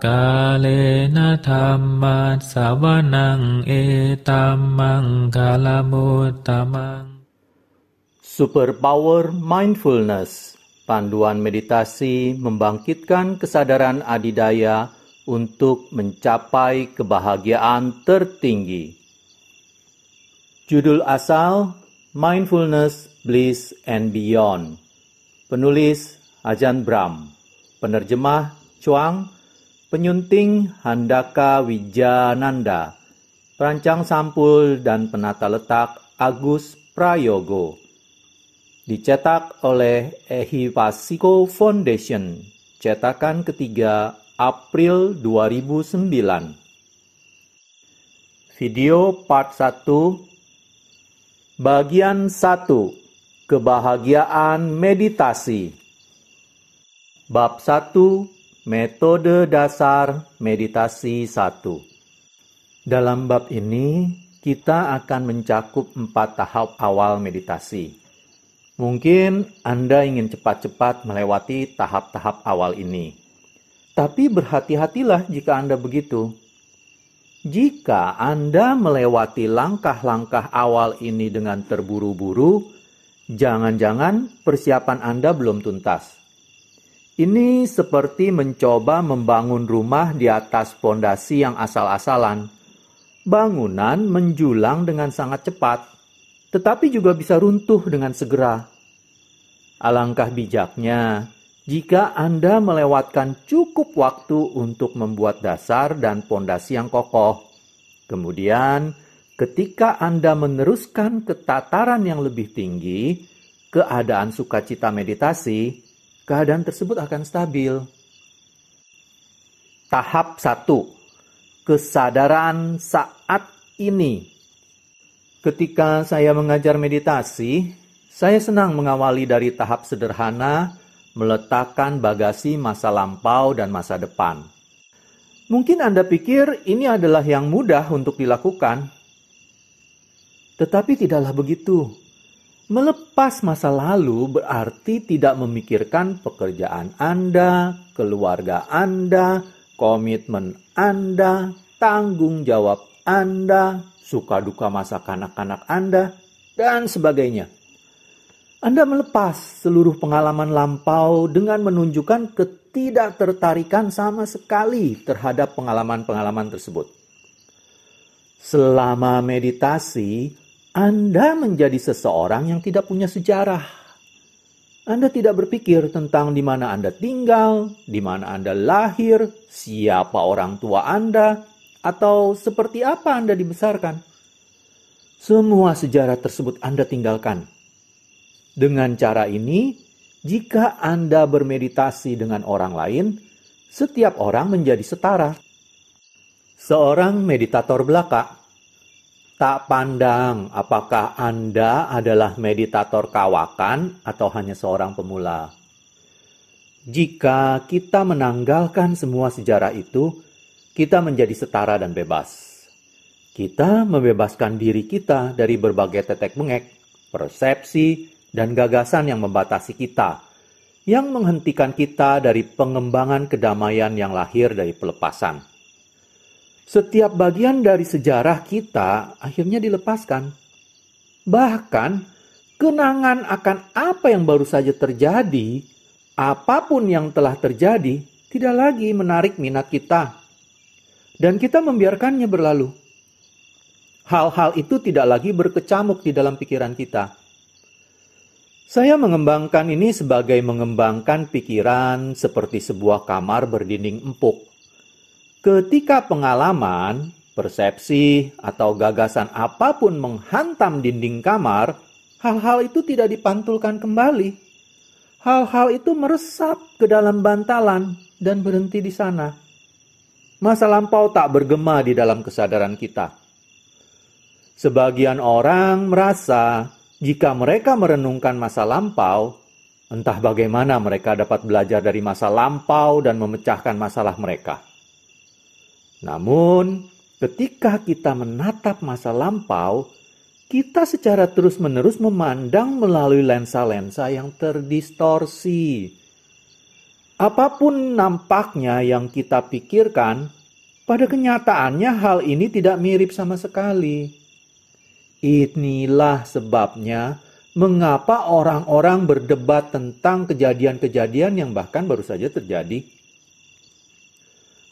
Kalena dhamma sawanang etamang kalamutamang. Superpower Mindfulness, panduan meditasi membangkitkan kesadaran adidaya untuk mencapai kebahagiaan tertinggi. Judul asal Mindfulness, Bliss and Beyond. Penulis Ajahn Brahm. Penerjemah Chuang. Penyunting Handaka Wijananda. Perancang sampul dan penata letak Agus Prayogo. Dicetak oleh Ehipasiko Foundation. Cetakan ketiga April 2009. Video part 1. Bagian 1. Kebahagiaan meditasi. Bab 1. Metode dasar meditasi 1. Dalam bab ini, kita akan mencakup 4 tahap awal meditasi. Mungkin Anda ingin cepat-cepat melewati tahap-tahap awal ini. Tapi berhati-hatilah jika Anda begitu. Jika Anda melewati langkah-langkah awal ini dengan terburu-buru, jangan-jangan persiapan Anda belum tuntas. Ini seperti mencoba membangun rumah di atas fondasi yang asal-asalan. Bangunan menjulang dengan sangat cepat, tetapi juga bisa runtuh dengan segera. Alangkah bijaknya jika Anda melewatkan cukup waktu untuk membuat dasar dan fondasi yang kokoh. Kemudian, ketika Anda meneruskan ke tataran yang lebih tinggi, keadaan sukacita meditasi, keadaan tersebut akan stabil. Tahap 1. Kesadaran saat ini. Ketika saya mengajar meditasi, saya senang mengawali dari tahap sederhana, meletakkan bagasi masa lampau dan masa depan. Mungkin Anda pikir ini adalah yang mudah untuk dilakukan. Tetapi tidaklah begitu. Melepas masa lalu berarti tidak memikirkan pekerjaan Anda, keluarga Anda, komitmen Anda, tanggung jawab Anda, suka duka masa kanak-kanak Anda, dan sebagainya. Anda melepas seluruh pengalaman lampau dengan menunjukkan ketidaktertarikan sama sekali terhadap pengalaman-pengalaman tersebut. Selama meditasi, Anda menjadi seseorang yang tidak punya sejarah. Anda tidak berpikir tentang di mana Anda tinggal, di mana Anda lahir, siapa orang tua Anda, atau seperti apa Anda dibesarkan. Semua sejarah tersebut Anda tinggalkan. Dengan cara ini, jika Anda bermeditasi dengan orang lain, setiap orang menjadi setara. Seorang meditator belaka tak pandang apakah Anda adalah meditator kawakan atau hanya seorang pemula. Jika kita menanggalkan semua sejarah itu, kita menjadi setara dan bebas. Kita membebaskan diri kita dari berbagai tetek-bengek, persepsi, dan gagasan yang membatasi kita, yang menghentikan kita dari pengembangan kedamaian yang lahir dari pelepasan. Setiap bagian dari sejarah kita akhirnya dilepaskan. Bahkan, kenangan akan apa yang baru saja terjadi, apapun yang telah terjadi, tidak lagi menarik minat kita. Dan kita membiarkannya berlalu. Hal-hal itu tidak lagi berkecamuk di dalam pikiran kita. Saya mengembangkan ini sebagai mengembangkan pikiran seperti sebuah kamar berdinding empuk. Ketika pengalaman, persepsi, atau gagasan apapun menghantam dinding kamar, hal-hal itu tidak dipantulkan kembali. Hal-hal itu meresap ke dalam bantalan dan berhenti di sana. Masa lampau tak bergema di dalam kesadaran kita. Sebagian orang merasa jika mereka merenungkan masa lampau, entah bagaimana mereka dapat belajar dari masa lampau dan memecahkan masalah mereka. Namun, ketika kita menatap masa lampau, kita secara terus-menerus memandang melalui lensa-lensa yang terdistorsi. Apapun nampaknya yang kita pikirkan, pada kenyataannya hal ini tidak mirip sama sekali. Inilah sebabnya mengapa orang-orang berdebat tentang kejadian-kejadian yang bahkan baru saja terjadi.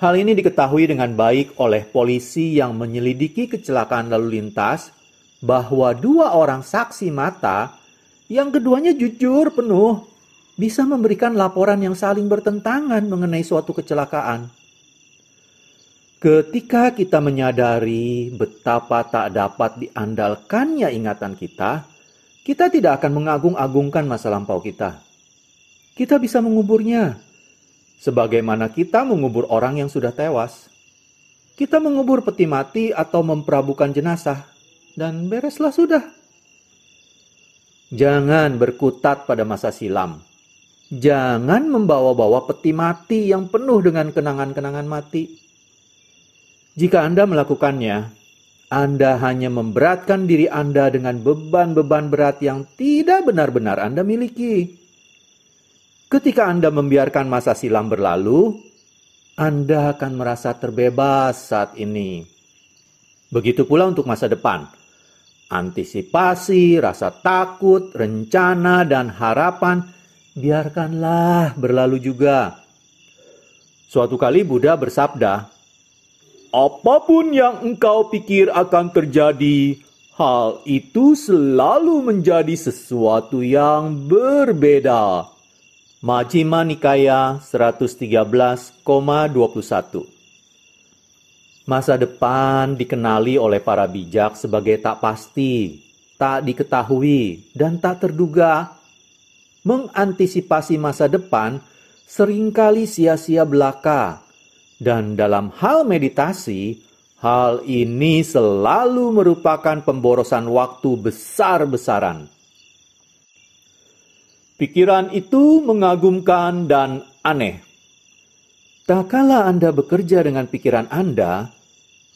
Hal ini diketahui dengan baik oleh polisi yang menyelidiki kecelakaan lalu lintas, bahwa 2 orang saksi mata, yang keduanya jujur penuh, bisa memberikan laporan yang saling bertentangan mengenai suatu kecelakaan. Ketika kita menyadari betapa tak dapat diandalkannya ingatan kita, kita tidak akan mengagung-agungkan masa lampau kita. Kita bisa menguburnya, sebagaimana kita mengubur orang yang sudah tewas. Kita mengubur peti mati atau memperabukan jenazah, dan bereslah sudah. Jangan berkutat pada masa silam. Jangan membawa-bawa peti mati yang penuh dengan kenangan-kenangan mati. Jika Anda melakukannya, Anda hanya memberatkan diri Anda dengan beban-beban berat yang tidak benar-benar Anda miliki. Ketika Anda membiarkan masa silam berlalu, Anda akan merasa terbebas saat ini. Begitu pula untuk masa depan. Antisipasi, rasa takut, rencana, dan harapan, biarkanlah berlalu juga. Suatu kali Buddha bersabda, "Apapun yang engkau pikir akan terjadi, hal itu selalu menjadi sesuatu yang berbeda." Majjhima Nikaya 113,21. Masa depan dikenali oleh para bijak sebagai tak pasti, tak diketahui, dan tak terduga. Mengantisipasi masa depan seringkali sia-sia belaka. Dan dalam hal meditasi, hal ini selalu merupakan pemborosan waktu besar-besaran. Pikiran itu mengagumkan dan aneh. Tak kala Anda bekerja dengan pikiran Anda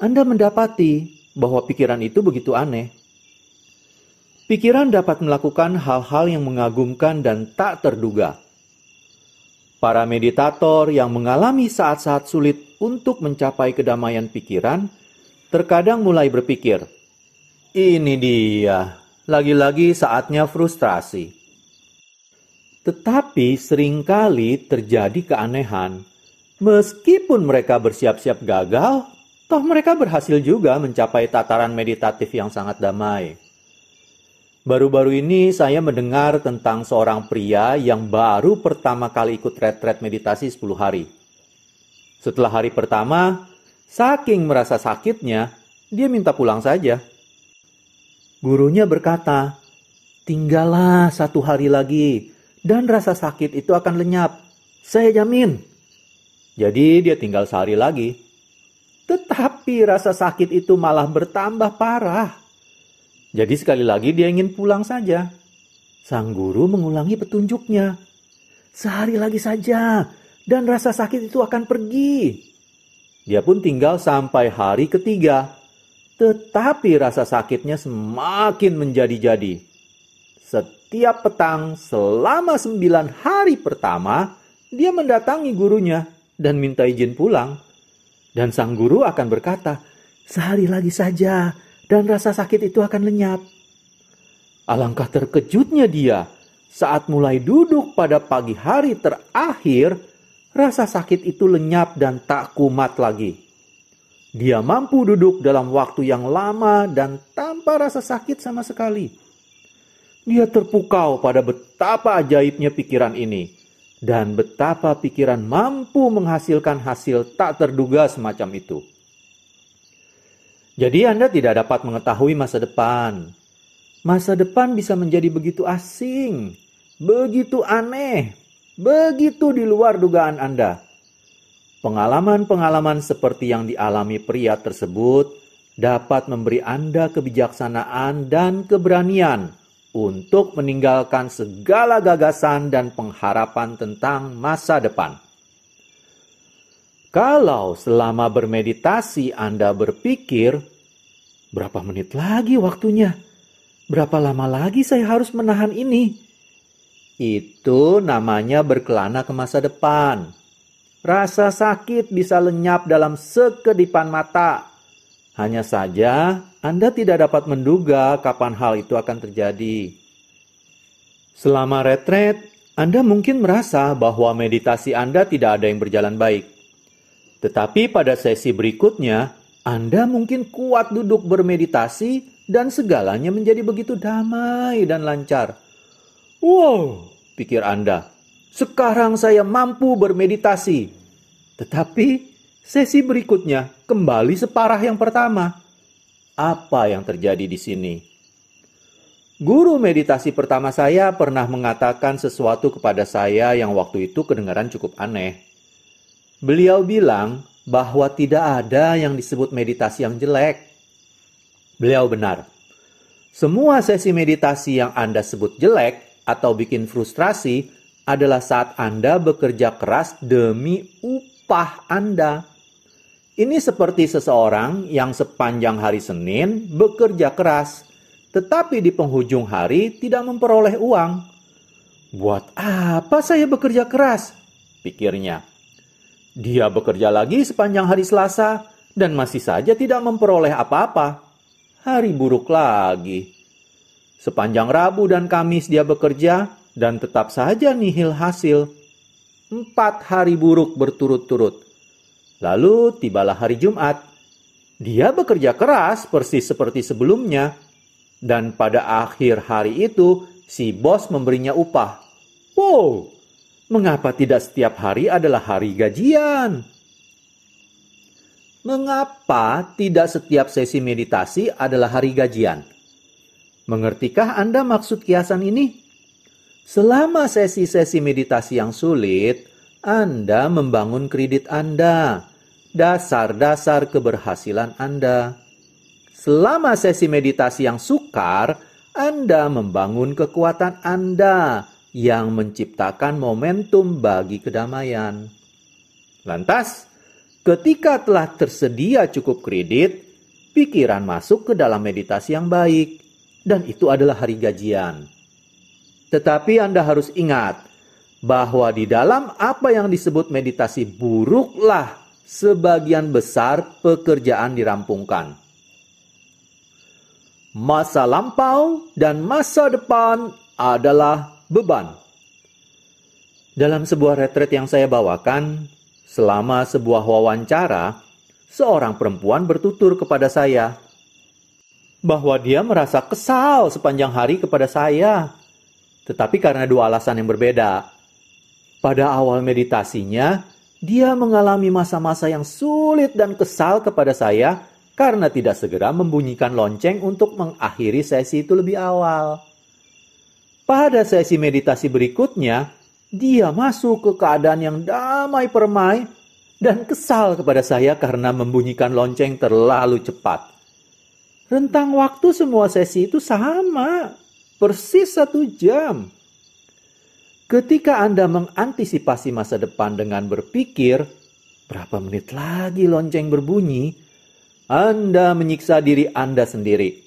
mendapati bahwa pikiran itu begitu aneh. Pikiran dapat melakukan hal-hal yang mengagumkan dan tak terduga. Para meditator yang mengalami saat-saat sulit untuk mencapai kedamaian pikiran, terkadang mulai berpikir, "Ini dia, lagi-lagi saatnya frustrasi." Tetapi seringkali terjadi keanehan. Meskipun mereka bersiap-siap gagal, toh mereka berhasil juga mencapai tataran meditatif yang sangat damai. Baru-baru ini saya mendengar tentang seorang pria yang baru pertama kali ikut retret meditasi 10 hari. Setelah hari pertama, saking merasa sakitnya, dia minta pulang saja. Gurunya berkata, "Tinggallah 1 hari lagi, dan rasa sakit itu akan lenyap. Saya jamin." Jadi dia tinggal sehari lagi. Tetapi rasa sakit itu malah bertambah parah. Jadi sekali lagi dia ingin pulang saja. Sang guru mengulangi petunjuknya. "Sehari lagi saja, dan rasa sakit itu akan pergi." Dia pun tinggal sampai hari ketiga. Tetapi rasa sakitnya semakin menjadi-jadi. Setiap petang selama 9 hari pertama, dia mendatangi gurunya dan minta izin pulang. Dan sang guru akan berkata, "Sehari lagi saja, dan rasa sakit itu akan lenyap." Alangkah terkejutnya dia saat mulai duduk pada pagi hari terakhir, rasa sakit itu lenyap dan tak kumat lagi. Dia mampu duduk dalam waktu yang lama dan tanpa rasa sakit sama sekali. Dia terpukau pada betapa ajaibnya pikiran ini, dan betapa pikiran mampu menghasilkan hasil tak terduga semacam itu. Jadi Anda tidak dapat mengetahui masa depan. Masa depan bisa menjadi begitu asing, begitu aneh, begitu di luar dugaan Anda. Pengalaman-pengalaman seperti yang dialami pria tersebut dapat memberi Anda kebijaksanaan dan keberanian untuk meninggalkan segala gagasan dan pengharapan tentang masa depan. Kalau selama bermeditasi Anda berpikir, "Berapa menit lagi waktunya? Berapa lama lagi saya harus menahan ini?" Itu namanya berkelana ke masa depan. Rasa sakit bisa lenyap dalam sekedipan mata. Hanya saja Anda tidak dapat menduga kapan hal itu akan terjadi. Selama retret, Anda mungkin merasa bahwa meditasi Anda tidak ada yang berjalan baik. Tetapi pada sesi berikutnya, Anda mungkin kuat duduk bermeditasi dan segalanya menjadi begitu damai dan lancar. Wow, pikir Anda, sekarang saya mampu bermeditasi. Tetapi sesi berikutnya kembali separah yang pertama. Apa yang terjadi di sini? Guru meditasi pertama saya pernah mengatakan sesuatu kepada saya yang waktu itu kedengaran cukup aneh. Beliau bilang bahwa tidak ada yang disebut meditasi yang jelek. Beliau benar. Semua sesi meditasi yang Anda sebut jelek atau bikin frustrasi adalah saat Anda bekerja keras demi upah Anda. Ini seperti seseorang yang sepanjang hari Senin bekerja keras, tetapi di penghujung hari tidak memperoleh uang. Buat apa saya bekerja keras? Pikirnya. Dia bekerja lagi sepanjang hari Selasa dan masih saja tidak memperoleh apa-apa. Hari buruk lagi. Sepanjang Rabu dan Kamis dia bekerja dan tetap saja nihil hasil. 4 hari buruk berturut-turut. Lalu tibalah hari Jumat. Dia bekerja keras persis seperti sebelumnya. Dan pada akhir hari itu si bos memberinya upah. Wow, mengapa tidak setiap hari adalah hari gajian? Mengapa tidak setiap sesi meditasi adalah hari gajian? Mengertikah Anda maksud kiasan ini? Selama sesi-sesi meditasi yang sulit, Anda membangun kredit Anda, dasar-dasar keberhasilan Anda. Selama sesi meditasi yang sukar, Anda membangun kekuatan Anda yang menciptakan momentum bagi kedamaian. Lantas, ketika telah tersedia cukup kredit, pikiran masuk ke dalam meditasi yang baik. Dan itu adalah hari gajian. Tetapi Anda harus ingat bahwa di dalam apa yang disebut meditasi buruklah sebagian besar pekerjaan dirampungkan. Masa lampau dan masa depan adalah beban. Dalam sebuah retret yang saya bawakan, selama sebuah wawancara, seorang perempuan bertutur kepada saya bahwa dia merasa kesal sepanjang hari kepada saya. Tetapi karena 2 alasan yang berbeda. Pada awal meditasinya, dia mengalami masa-masa yang sulit dan kesal kepada saya karena tidak segera membunyikan lonceng untuk mengakhiri sesi itu lebih awal. Pada sesi meditasi berikutnya, dia masuk ke keadaan yang damai permai dan kesal kepada saya karena membunyikan lonceng terlalu cepat. Rentang waktu semua sesi itu sama, persis 1 jam. Ketika Anda mengantisipasi masa depan dengan berpikir, berapa menit lagi lonceng berbunyi, Anda menyiksa diri Anda sendiri.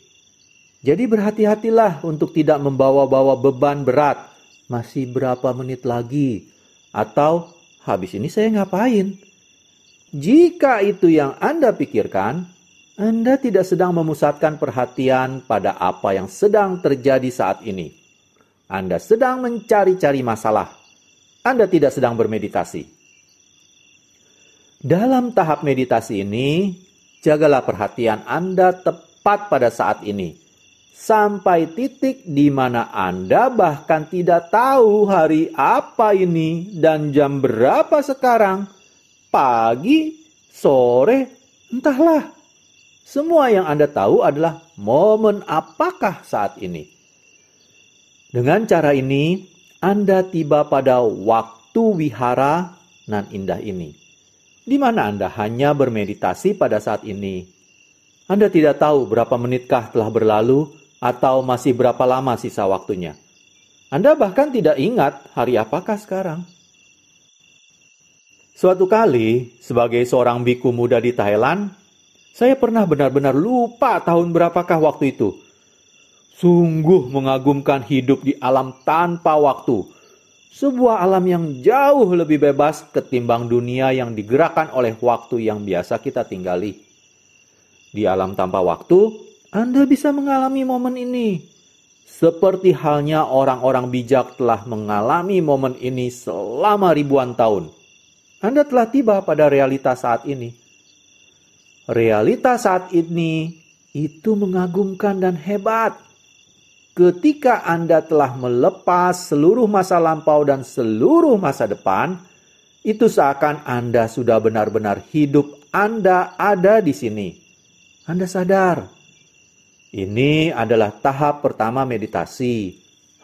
Jadi berhati-hatilah untuk tidak membawa-bawa beban berat. Masih berapa menit lagi? Atau habis ini saya ngapain? Jika itu yang Anda pikirkan, Anda tidak sedang memusatkan perhatian pada apa yang sedang terjadi saat ini. Anda sedang mencari-cari masalah. Anda tidak sedang bermeditasi. Dalam tahap meditasi ini, jagalah perhatian Anda tepat pada saat ini. Sampai titik di mana Anda bahkan tidak tahu hari apa ini dan jam berapa sekarang. Pagi, sore, entahlah. Semua yang Anda tahu adalah momen apakah saat ini. Dengan cara ini, Anda tiba pada waktu wihara nan indah ini. Di mana Anda hanya bermeditasi pada saat ini. Anda tidak tahu berapa menitkah telah berlalu atau masih berapa lama sisa waktunya. Anda bahkan tidak ingat hari apakah sekarang. Suatu kali, sebagai seorang biku muda di Thailand, saya pernah benar-benar lupa tahun berapakah waktu itu. Sungguh mengagumkan hidup di alam tanpa waktu. Sebuah alam yang jauh lebih bebas ketimbang dunia yang digerakkan oleh waktu yang biasa kita tinggali. Di alam tanpa waktu, Anda bisa mengalami momen ini. Seperti halnya orang-orang bijak telah mengalami momen ini selama ribuan tahun. Anda telah tiba pada realitas saat ini. Realitas saat ini itu mengagumkan dan hebat. Ketika Anda telah melepas seluruh masa lampau dan seluruh masa depan, itu seakan Anda sudah benar-benar hidup. Anda ada di sini. Anda sadar. Ini adalah tahap pertama meditasi.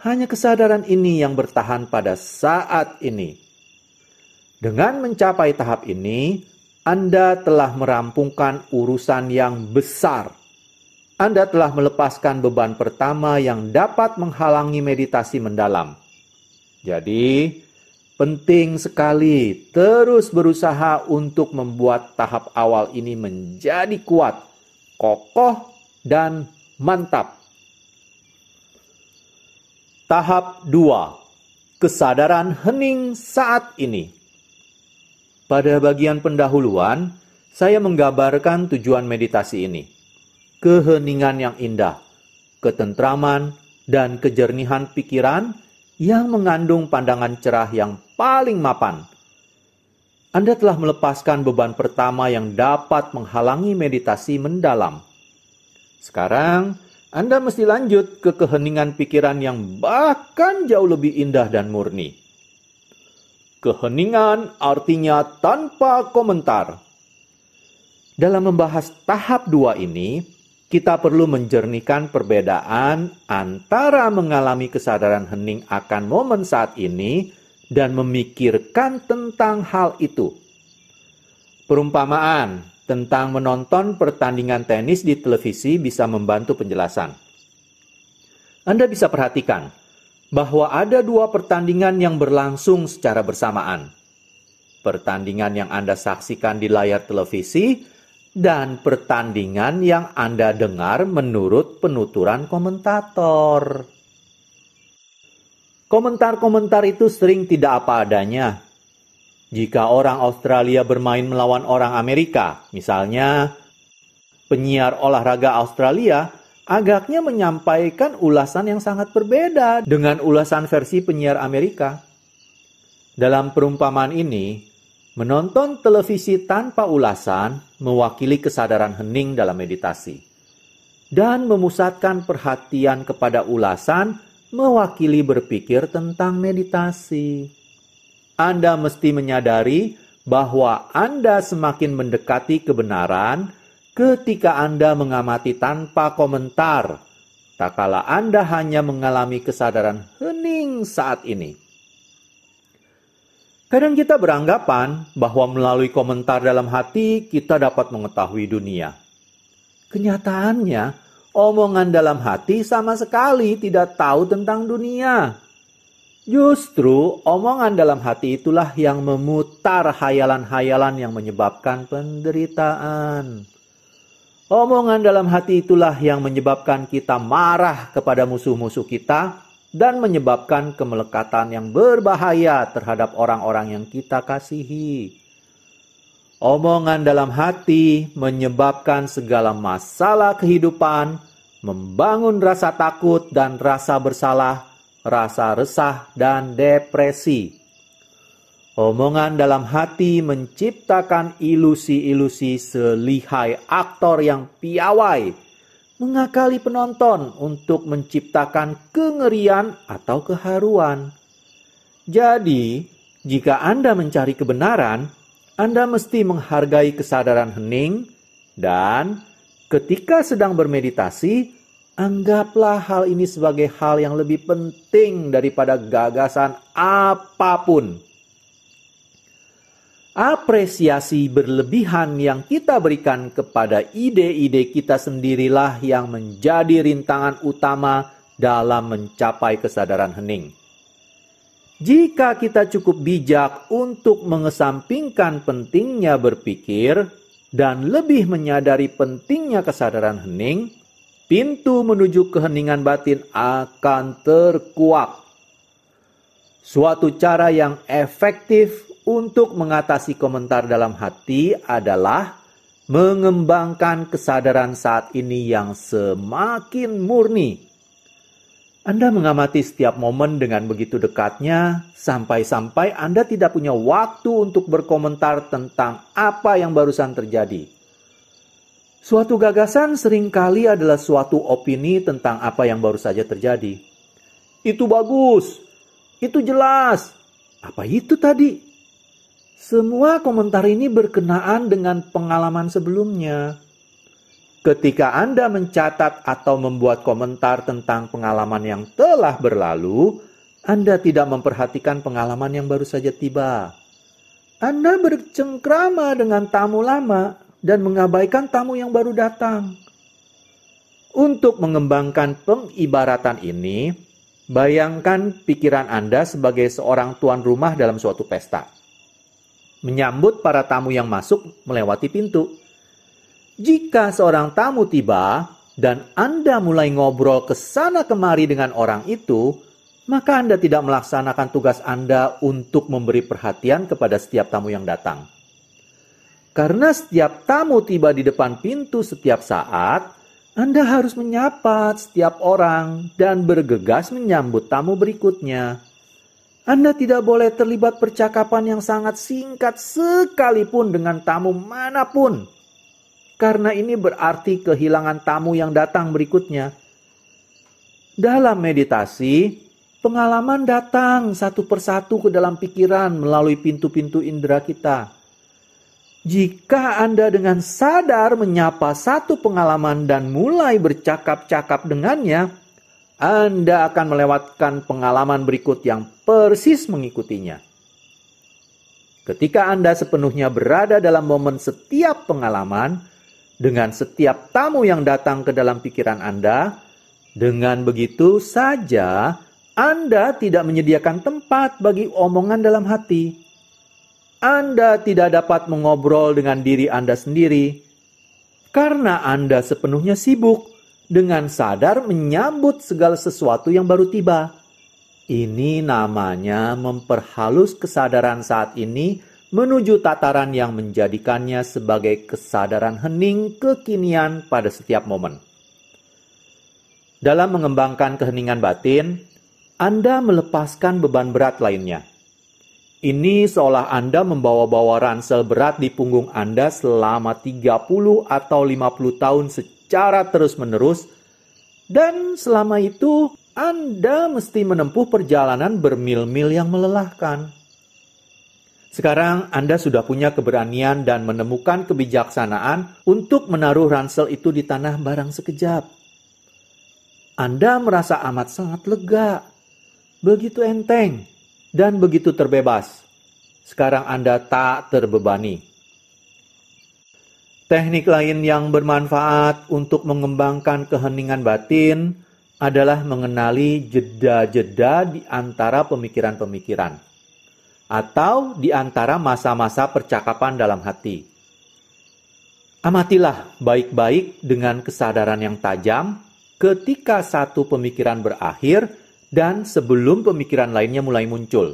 Hanya kesadaran ini yang bertahan pada saat ini. Dengan mencapai tahap ini, Anda telah merampungkan urusan yang besar. Anda telah melepaskan beban pertama yang dapat menghalangi meditasi mendalam. Jadi, penting sekali terus berusaha untuk membuat tahap awal ini menjadi kuat, kokoh, dan mantap. Tahap 2. Kesadaran hening saat ini. Pada bagian pendahuluan, saya menggambarkan tujuan meditasi ini. Keheningan yang indah, ketentraman, dan kejernihan pikiran yang mengandung pandangan cerah yang paling mapan. Anda telah melepaskan beban pertama yang dapat menghalangi meditasi mendalam. Sekarang, Anda mesti lanjut ke keheningan pikiran yang bahkan jauh lebih indah dan murni. Keheningan artinya tanpa komentar. Dalam membahas tahap 2 ini, kita perlu menjernihkan perbedaan antara mengalami kesadaran hening akan momen saat ini dan memikirkan tentang hal itu. Perumpamaan tentang menonton pertandingan tenis di televisi bisa membantu penjelasan. Anda bisa perhatikan bahwa ada dua pertandingan yang berlangsung secara bersamaan. Pertandingan yang Anda saksikan di layar televisi dan pertandingan yang Anda dengar menurut penuturan komentator. Komentar-komentar itu sering tidak apa adanya. Jika orang Australia bermain melawan orang Amerika, misalnya, penyiar olahraga Australia agaknya menyampaikan ulasan yang sangat berbeda dengan ulasan versi penyiar Amerika. Dalam perumpamaan ini, menonton televisi tanpa ulasan mewakili kesadaran hening dalam meditasi. Dan memusatkan perhatian kepada ulasan mewakili berpikir tentang meditasi. Anda mesti menyadari bahwa Anda semakin mendekati kebenaran ketika Anda mengamati tanpa komentar, tak kala Anda hanya mengalami kesadaran hening saat ini. Kadang kita beranggapan bahwa melalui komentar dalam hati kita dapat mengetahui dunia. Kenyataannya, omongan dalam hati sama sekali tidak tahu tentang dunia. Justru omongan dalam hati itulah yang memutar hayalan-hayalan yang menyebabkan penderitaan. Omongan dalam hati itulah yang menyebabkan kita marah kepada musuh-musuh kita dan menyebabkan kemelekatan yang berbahaya terhadap orang-orang yang kita kasihi. Omongan dalam hati menyebabkan segala masalah kehidupan, membangun rasa takut dan rasa bersalah, rasa resah dan depresi. Omongan dalam hati menciptakan ilusi-ilusi selihai aktor yang piawai, mengakali penonton untuk menciptakan kengerian atau keharuan. Jadi, jika Anda mencari kebenaran, Anda mesti menghargai kesadaran hening dan ketika sedang bermeditasi, anggaplah hal ini sebagai hal yang lebih penting daripada gagasan apapun. Apresiasi berlebihan yang kita berikan kepada ide-ide kita sendirilah yang menjadi rintangan utama dalam mencapai kesadaran hening. Jika kita cukup bijak untuk mengesampingkan pentingnya berpikir dan lebih menyadari pentingnya kesadaran hening, pintu menuju keheningan batin akan terkuak. Suatu cara yang efektif untuk mengatasi komentar dalam hati adalah mengembangkan kesadaran saat ini yang semakin murni. Anda mengamati setiap momen dengan begitu dekatnya, sampai-sampai Anda tidak punya waktu untuk berkomentar tentang apa yang barusan terjadi. Suatu gagasan seringkali adalah suatu opini tentang apa yang baru saja terjadi. Itu bagus, itu jelas. Apa itu tadi? Semua komentar ini berkenaan dengan pengalaman sebelumnya. Ketika Anda mencatat atau membuat komentar tentang pengalaman yang telah berlalu, Anda tidak memperhatikan pengalaman yang baru saja tiba. Anda bercengkrama dengan tamu lama dan mengabaikan tamu yang baru datang. Untuk mengembangkan pengibaratan ini, bayangkan pikiran Anda sebagai seorang tuan rumah dalam suatu pesta. Menyambut para tamu yang masuk melewati pintu. Jika seorang tamu tiba dan Anda mulai ngobrol ke sana kemari dengan orang itu, maka Anda tidak melaksanakan tugas Anda untuk memberi perhatian kepada setiap tamu yang datang. Karena setiap tamu tiba di depan pintu setiap saat, Anda harus menyapa setiap orang dan bergegas menyambut tamu berikutnya. Anda tidak boleh terlibat percakapan yang sangat singkat sekalipun dengan tamu manapun. Karena ini berarti kehilangan tamu yang datang berikutnya. Dalam meditasi, pengalaman datang satu persatu ke dalam pikiran melalui pintu-pintu indera kita. Jika Anda dengan sadar menyapa satu pengalaman dan mulai bercakap-cakap dengannya, Anda akan melewatkan pengalaman berikut yang persis mengikutinya. Ketika Anda sepenuhnya berada dalam momen setiap pengalaman, dengan setiap tamu yang datang ke dalam pikiran Anda, dengan begitu saja Anda tidak menyediakan tempat bagi omongan dalam hati. Anda tidak dapat mengobrol dengan diri Anda sendiri, karena Anda sepenuhnya sibuk dengan sadar menyambut segala sesuatu yang baru tiba. Ini namanya memperhalus kesadaran saat ini menuju tataran yang menjadikannya sebagai kesadaran hening kekinian pada setiap momen. Dalam mengembangkan keheningan batin, Anda melepaskan beban berat lainnya. Ini seolah Anda membawa-bawa ransel berat di punggung Anda selama 30 atau 50 tahun secara terus-menerus, dan selama itu Anda mesti menempuh perjalanan bermil-mil yang melelahkan. Sekarang Anda sudah punya keberanian dan menemukan kebijaksanaan untuk menaruh ransel itu di tanah barang sekejap. Anda merasa amat sangat lega, begitu enteng, dan begitu terbebas. Sekarang Anda tak terbebani. Teknik lain yang bermanfaat untuk mengembangkan keheningan batin adalah mengenali jeda-jeda di antara pemikiran-pemikiran, atau di antara masa-masa percakapan dalam hati. Amatilah baik-baik dengan kesadaran yang tajam ketika satu pemikiran berakhir dan sebelum pemikiran lainnya mulai muncul.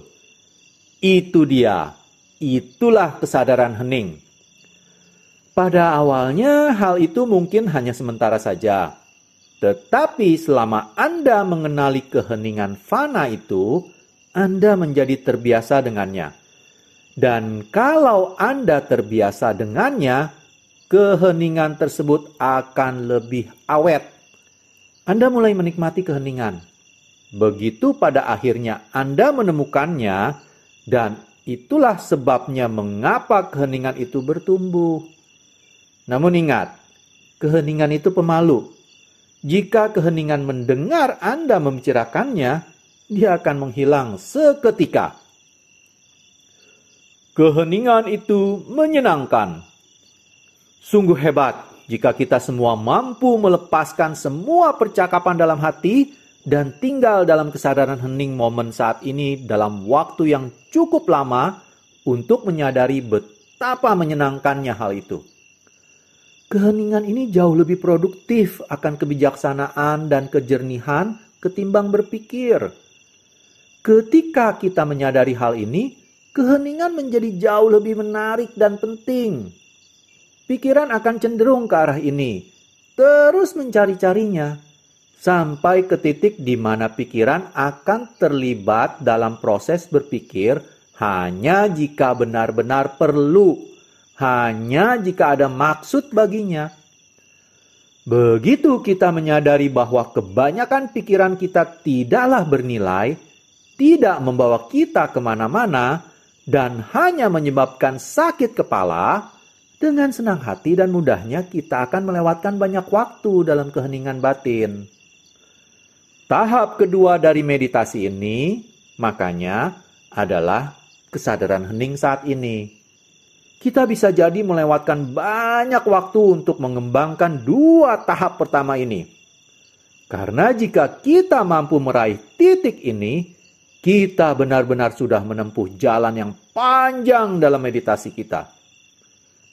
Itu dia, itulah kesadaran hening. Pada awalnya hal itu mungkin hanya sementara saja. Tetapi selama Anda mengenali keheningan fana itu, Anda menjadi terbiasa dengannya. Dan kalau Anda terbiasa dengannya, keheningan tersebut akan lebih awet. Anda mulai menikmati keheningan. Begitu pada akhirnya Anda menemukannya, dan itulah sebabnya mengapa keheningan itu bertumbuh. Namun ingat, keheningan itu pemalu. Jika keheningan mendengar Anda membicarakannya, dia akan menghilang seketika. Keheningan itu menyenangkan. Sungguh hebat jika kita semua mampu melepaskan semua percakapan dalam hati dan tinggal dalam kesadaran hening momen saat ini dalam waktu yang cukup lama untuk menyadari betapa menyenangkannya hal itu. Keheningan ini jauh lebih produktif akan kebijaksanaan dan kejernihan ketimbang berpikir. Ketika kita menyadari hal ini, keheningan menjadi jauh lebih menarik dan penting. Pikiran akan cenderung ke arah ini, terus mencari-carinya, sampai ke titik di mana pikiran akan terlibat dalam proses berpikir hanya jika benar-benar perlu, hanya jika ada maksud baginya. Begitu kita menyadari bahwa kebanyakan pikiran kita tidaklah bernilai, tidak membawa kita kemana-mana, dan hanya menyebabkan sakit kepala, dengan senang hati dan mudahnya kita akan melewatkan banyak waktu dalam keheningan batin. Tahap kedua dari meditasi ini, makanya, adalah kesadaran hening saat ini. Kita bisa jadi melewatkan banyak waktu untuk mengembangkan dua tahap pertama ini. Karena jika kita mampu meraih titik ini, kita benar-benar sudah menempuh jalan yang panjang dalam meditasi kita.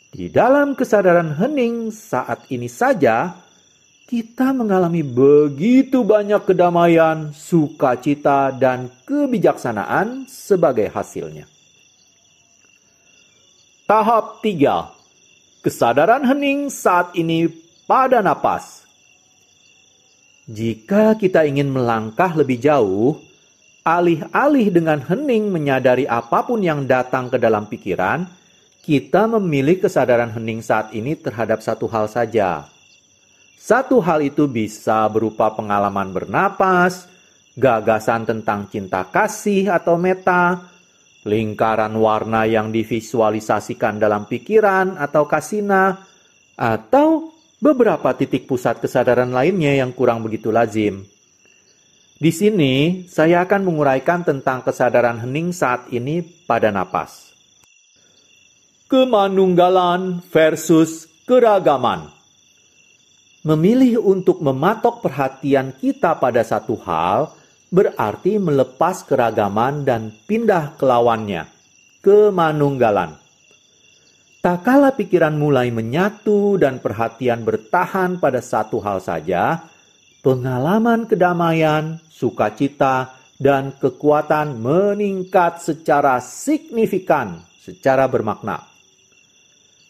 Di dalam kesadaran hening saat ini saja, kita mengalami begitu banyak kedamaian, sukacita, dan kebijaksanaan sebagai hasilnya. Tahap 3. Kesadaran hening saat ini pada napas. Jika kita ingin melangkah lebih jauh, alih-alih dengan hening menyadari apapun yang datang ke dalam pikiran, kita memilih kesadaran hening saat ini terhadap satu hal saja. Satu hal itu bisa berupa pengalaman bernapas, gagasan tentang cinta kasih atau meta, lingkaran warna yang divisualisasikan dalam pikiran atau kasina, atau beberapa titik pusat kesadaran lainnya yang kurang begitu lazim. Di sini, saya akan menguraikan tentang kesadaran hening saat ini pada napas. Kemanunggalan versus keragaman. Memilih untuk mematok perhatian kita pada satu hal berarti melepas keragaman dan pindah ke lawannya, kemanunggalan. Tak kala pikiran mulai menyatu dan perhatian bertahan pada satu hal saja, pengalaman kedamaian, sukacita, dan kekuatan meningkat secara signifikan, secara bermakna.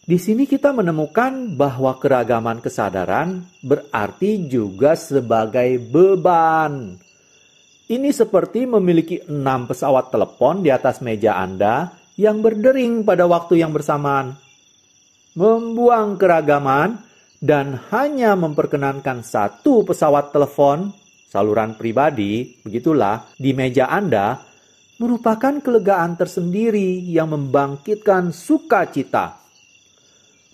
Di sini kita menemukan bahwa keragaman kesadaran berarti juga sebagai beban. Ini seperti memiliki 6 pesawat telepon di atas meja Anda yang berdering pada waktu yang bersamaan. Membuang keragaman dan hanya memperkenankan satu pesawat telepon, saluran pribadi, begitulah, di meja Anda, merupakan kelegaan tersendiri yang membangkitkan sukacita.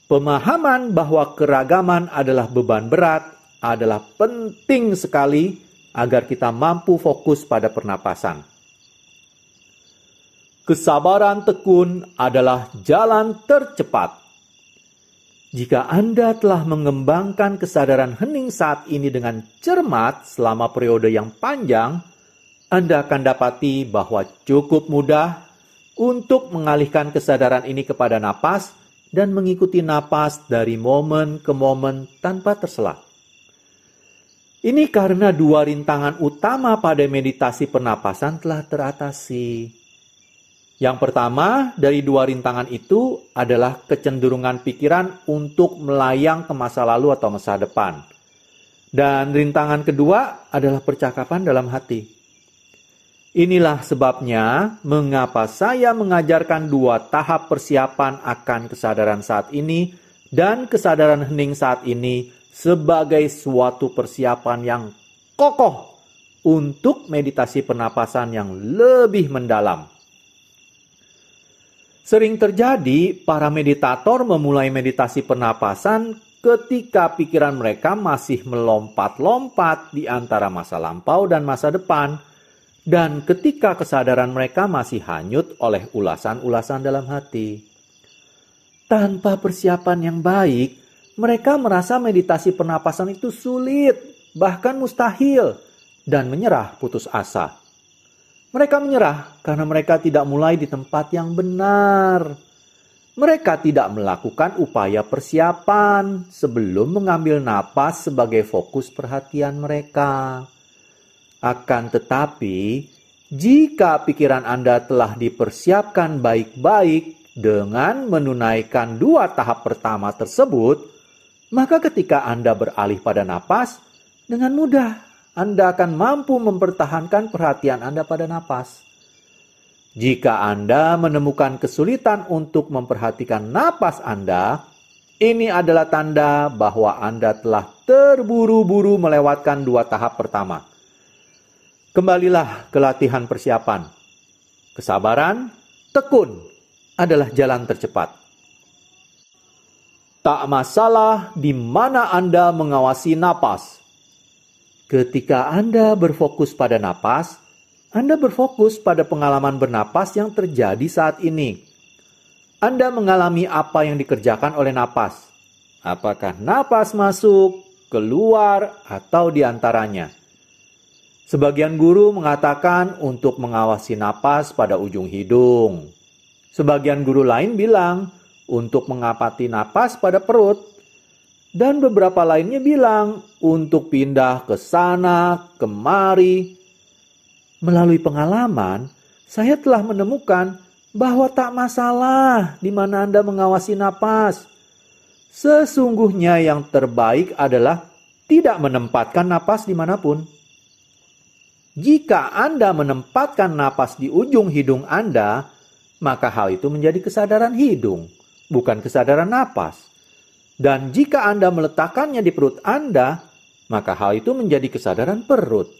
Pemahaman bahwa keragaman adalah beban berat adalah penting sekali agar kita mampu fokus pada pernapasan. Kesabaran tekun adalah jalan tercepat. Jika Anda telah mengembangkan kesadaran hening saat ini dengan cermat selama periode yang panjang, Anda akan dapati bahwa cukup mudah untuk mengalihkan kesadaran ini kepada napas dan mengikuti napas dari momen ke momen tanpa tersela. Ini karena 2 rintangan utama pada meditasi pernapasan telah teratasi. Yang pertama dari 2 rintangan itu adalah kecenderungan pikiran untuk melayang ke masa lalu atau masa depan. Dan rintangan kedua adalah percakapan dalam hati. Inilah sebabnya mengapa saya mengajarkan 2 tahap persiapan akan kesadaran saat ini dan kesadaran hening saat ini sebagai suatu persiapan yang kokoh untuk meditasi pernapasan yang lebih mendalam. Sering terjadi para meditator memulai meditasi pernapasan ketika pikiran mereka masih melompat-lompat di antara masa lampau dan masa depan, dan ketika kesadaran mereka masih hanyut oleh ulasan-ulasan dalam hati. Tanpa persiapan yang baik, mereka merasa meditasi pernapasan itu sulit, bahkan mustahil, dan menyerah putus asa. Mereka menyerah karena mereka tidak mulai di tempat yang benar. Mereka tidak melakukan upaya persiapan sebelum mengambil napas sebagai fokus perhatian mereka. Akan tetapi, Jika pikiran Anda telah dipersiapkan baik-baik dengan menunaikan 2 tahap pertama tersebut, maka ketika Anda beralih pada napas, dengan mudah Anda akan mampu mempertahankan perhatian Anda pada napas. Jika Anda menemukan kesulitan untuk memperhatikan napas Anda, ini adalah tanda bahwa Anda telah terburu-buru melewatkan 2 tahap pertama. Kembalilah ke latihan persiapan. Kesabaran, tekun adalah jalan tercepat. Tak masalah di mana Anda mengawasi napas. Ketika Anda berfokus pada napas, Anda berfokus pada pengalaman bernapas yang terjadi saat ini. Anda mengalami apa yang dikerjakan oleh napas. Apakah napas masuk, keluar, atau di antaranya? Sebagian guru mengatakan untuk mengawasi napas pada ujung hidung. Sebagian guru lain bilang untuk mengamati napas pada perut. Dan beberapa lainnya bilang untuk pindah ke sana, kemari. Melalui pengalaman, saya telah menemukan bahwa tak masalah di mana Anda mengawasi napas. Sesungguhnya yang terbaik adalah tidak menempatkan napas dimanapun. Jika Anda menempatkan napas di ujung hidung Anda, maka hal itu menjadi kesadaran hidung, bukan kesadaran napas. Dan jika Anda meletakkannya di perut Anda, maka hal itu menjadi kesadaran perut.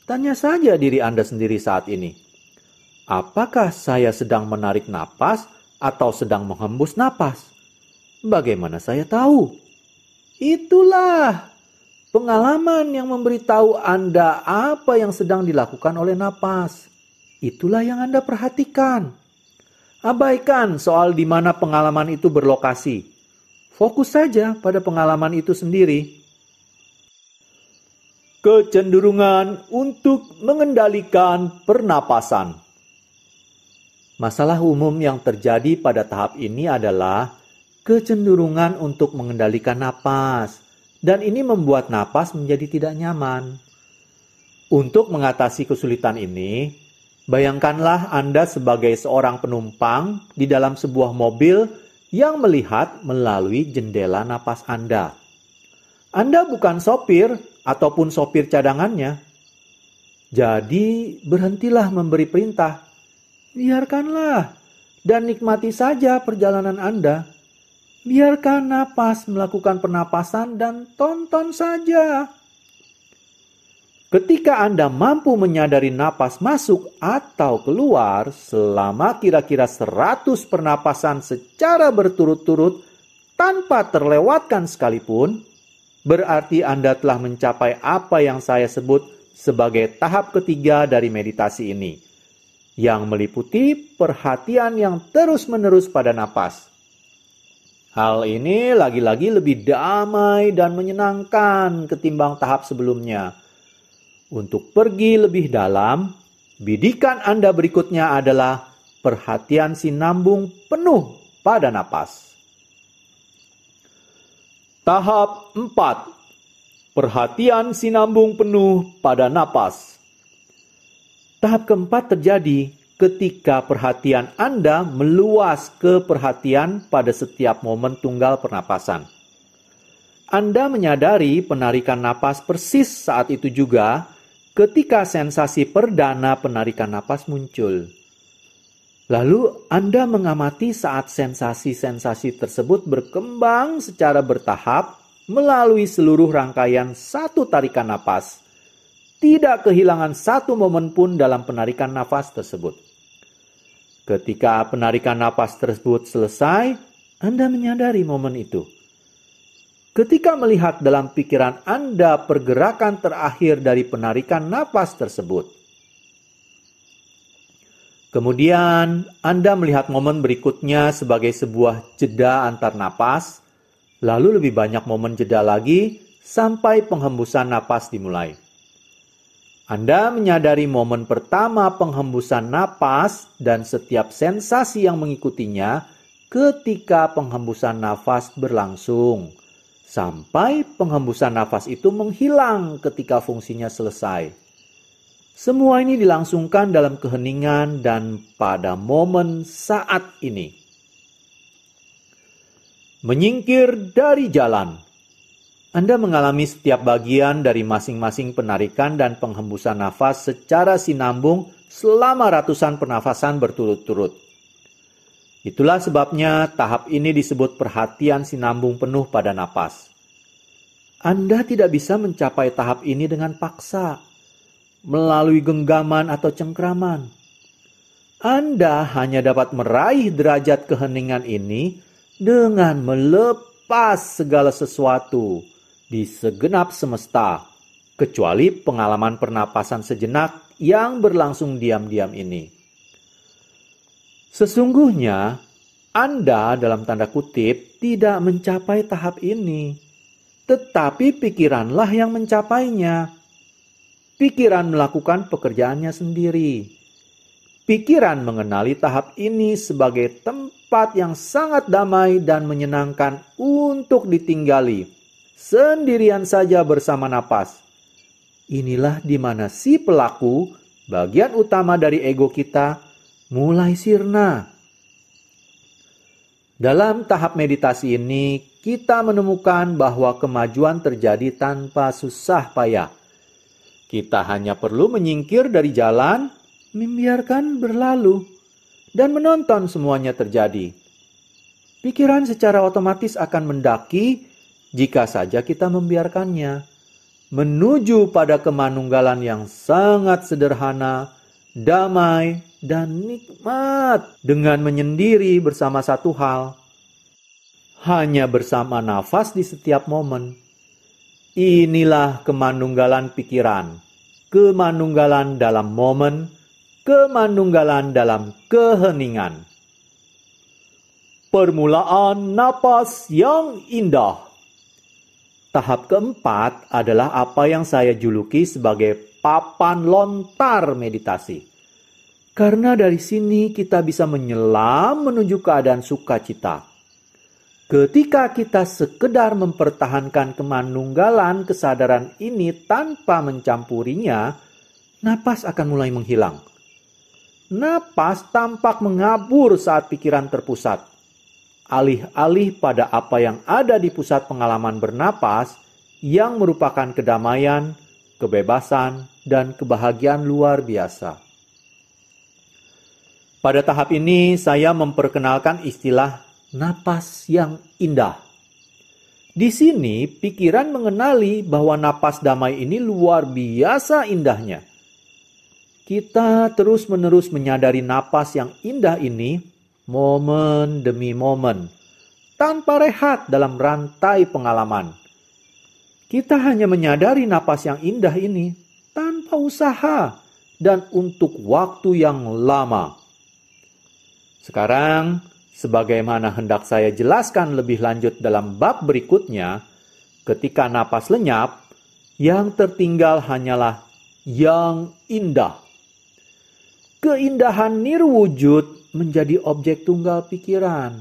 Tanya saja diri Anda sendiri saat ini. Apakah saya sedang menarik napas atau sedang menghembus napas? Bagaimana saya tahu? Itulah pengalaman yang memberitahu Anda apa yang sedang dilakukan oleh napas. Itulah yang Anda perhatikan. Abaikan soal di mana pengalaman itu berlokasi. Fokus saja pada pengalaman itu sendiri. Kecenderungan untuk mengendalikan pernapasan. Masalah umum yang terjadi pada tahap ini adalah kecenderungan untuk mengendalikan napas. Dan ini membuat napas menjadi tidak nyaman. Untuk mengatasi kesulitan ini, bayangkanlah Anda sebagai seorang penumpang di dalam sebuah mobil yang melihat melalui jendela napas Anda. Anda bukan sopir ataupun sopir cadangannya. Jadi berhentilah memberi perintah. Biarkanlah dan nikmati saja perjalanan Anda. Biarkan napas melakukan pernapasan dan tonton saja. Ketika Anda mampu menyadari napas masuk atau keluar selama kira-kira 100 pernapasan secara berturut-turut tanpa terlewatkan sekalipun, berarti Anda telah mencapai apa yang saya sebut sebagai tahap ketiga dari meditasi ini, yang meliputi perhatian yang terus-menerus pada napas. Hal ini lagi-lagi lebih damai dan menyenangkan ketimbang tahap sebelumnya. Untuk pergi lebih dalam, bidikan Anda berikutnya adalah perhatian sinambung penuh pada napas. Tahap 4. Perhatian sinambung penuh pada napas. Tahap keempat terjadi ketika perhatian Anda meluas ke perhatian pada setiap momen tunggal pernapasan. Anda menyadari penarikan napas persis saat itu juga ketika sensasi perdana penarikan napas muncul. Lalu Anda mengamati saat sensasi-sensasi tersebut berkembang secara bertahap melalui seluruh rangkaian satu tarikan napas. Tidak kehilangan satu momen pun dalam penarikan nafas tersebut. Ketika penarikan napas tersebut selesai, Anda menyadari momen itu. Ketika melihat dalam pikiran Anda pergerakan terakhir dari penarikan napas tersebut. Kemudian Anda melihat momen berikutnya sebagai sebuah jeda antar napas, lalu lebih banyak momen jeda lagi sampai penghembusan napas dimulai. Anda menyadari momen pertama penghembusan napas dan setiap sensasi yang mengikutinya ketika penghembusan nafas berlangsung, sampai penghembusan nafas itu menghilang ketika fungsinya selesai. Semua ini dilangsungkan dalam keheningan dan pada momen saat ini. Menyingkir dari jalan. Anda mengalami setiap bagian dari masing-masing penarikan dan penghembusan nafas secara sinambung selama ratusan pernafasan berturut-turut. Itulah sebabnya tahap ini disebut perhatian sinambung penuh pada napas. Anda tidak bisa mencapai tahap ini dengan paksa, melalui genggaman atau cengkraman. Anda hanya dapat meraih derajat keheningan ini dengan melepas segala sesuatu di segenap semesta, kecuali pengalaman pernapasan sejenak yang berlangsung diam-diam ini. Sesungguhnya, Anda dalam tanda kutip tidak mencapai tahap ini, tetapi pikiranlah yang mencapainya. Pikiran melakukan pekerjaannya sendiri. Pikiran mengenali tahap ini sebagai tempat yang sangat damai dan menyenangkan untuk ditinggali, sendirian saja bersama napas. Inilah di mana si pelaku, bagian utama dari ego kita, mulai sirna. Dalam tahap meditasi ini, kita menemukan bahwa kemajuan terjadi tanpa susah payah. Kita hanya perlu menyingkir dari jalan, membiarkan berlalu, dan menonton semuanya terjadi. Pikiran secara otomatis akan mendaki jika saja kita membiarkannya, menuju pada kemanunggalan yang sangat sederhana, damai, dan nikmat dengan menyendiri bersama satu hal. Hanya bersama nafas di setiap momen. Inilah kemanunggalan pikiran, kemanunggalan dalam momen, kemanunggalan dalam keheningan. Permulaan napas yang indah. Tahap keempat adalah apa yang saya juluki sebagai papan lontar meditasi. Karena dari sini kita bisa menyelam menuju keadaan sukacita. Ketika kita sekedar mempertahankan kemanunggalan kesadaran ini tanpa mencampurinya, napas akan mulai menghilang. Napas tampak mengabur saat pikiran terpusat. Alih-alih pada apa yang ada di pusat pengalaman bernapas, yang merupakan kedamaian, kebebasan, dan kebahagiaan luar biasa. Pada tahap ini, saya memperkenalkan istilah napas yang indah. Di sini, pikiran mengenali bahwa napas damai ini luar biasa indahnya. Kita terus-menerus menyadari napas yang indah ini, momen demi momen, tanpa rehat dalam rantai pengalaman. Kita hanya menyadari napas yang indah ini tanpa usaha dan untuk waktu yang lama. Sekarang, sebagaimana hendak saya jelaskan lebih lanjut dalam bab berikutnya, ketika napas lenyap, yang tertinggal hanyalah yang indah. Keindahan nirwujud menjadi objek tunggal pikiran.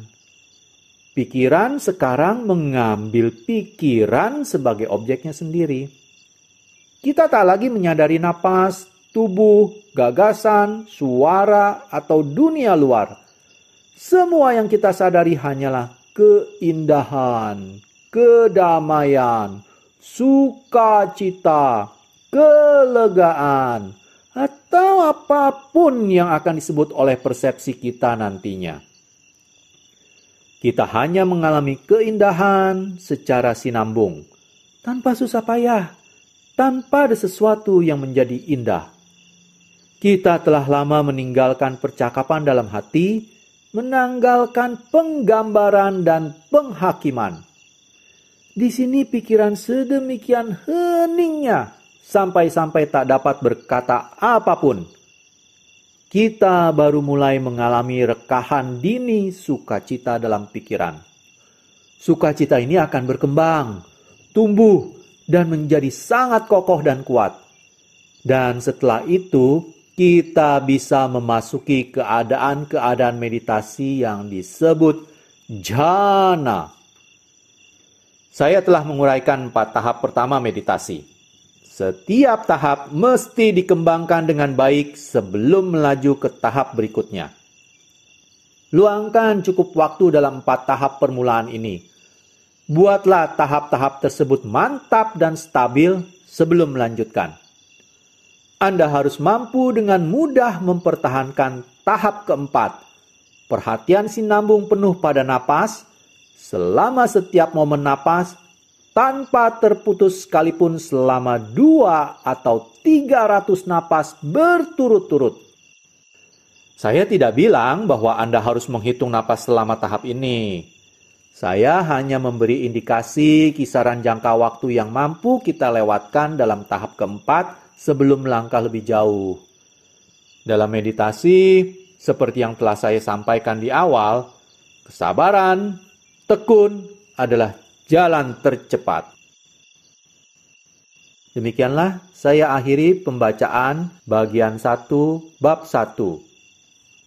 Pikiran sekarang mengambil pikiran sebagai objeknya sendiri. Kita tak lagi menyadari napas, tubuh, gagasan, suara, atau dunia luar. Semua yang kita sadari hanyalah keindahan, kedamaian, sukacita, kelegaan, atau apapun yang akan disebut oleh persepsi kita nantinya. Kita hanya mengalami keindahan secara sinambung, tanpa susah payah, tanpa ada sesuatu yang menjadi indah. Kita telah lama meninggalkan percakapan dalam hati, menanggalkan penggambaran dan penghakiman. Di sini pikiran sedemikian heningnya, sampai-sampai tak dapat berkata apapun. Kita baru mulai mengalami rekahan dini sukacita dalam pikiran. Sukacita ini akan berkembang, tumbuh, dan menjadi sangat kokoh dan kuat. Dan setelah itu, kita bisa memasuki keadaan-keadaan meditasi yang disebut jhana. Saya telah menguraikan 4 tahap pertama meditasi. Setiap tahap mesti dikembangkan dengan baik sebelum melaju ke tahap berikutnya. Luangkan cukup waktu dalam 4 tahap permulaan ini. Buatlah tahap-tahap tersebut mantap dan stabil sebelum melanjutkan. Anda harus mampu dengan mudah mempertahankan tahap keempat. Perhatian sinambung penuh pada napas selama setiap momen napas tanpa terputus sekalipun selama 2 atau 300 napas berturut-turut. Saya tidak bilang bahwa Anda harus menghitung napas selama tahap ini. Saya hanya memberi indikasi kisaran jangka waktu yang mampu kita lewatkan dalam tahap keempat sebelum melangkah lebih jauh. Dalam meditasi, seperti yang telah saya sampaikan di awal, kesabaran, tekun adalah jalan tercepat. Demikianlah saya akhiri pembacaan bagian 1 bab 1.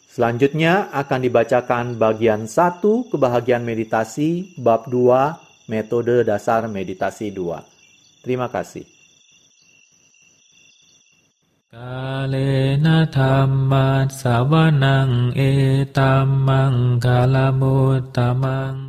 Selanjutnya akan dibacakan bagian 1 kebahagiaan meditasi bab 2 metode dasar meditasi 2. Terima kasih. Kalena dhamma savanang etamang kalamutamang